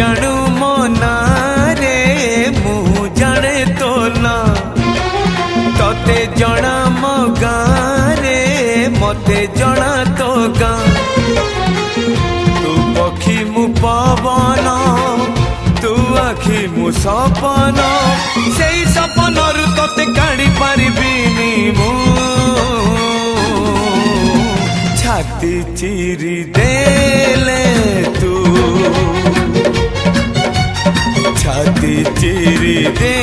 जानू मो ना रे मु जाने तो ना तोते जना मो गाँ रे मते जना तो गाँ तू पक्षी मु पवन तू आखि मु सपन से सपन रु तोते काढ़ी पारिबिनी मु छाती चिरी देले तू छाती चिरी दे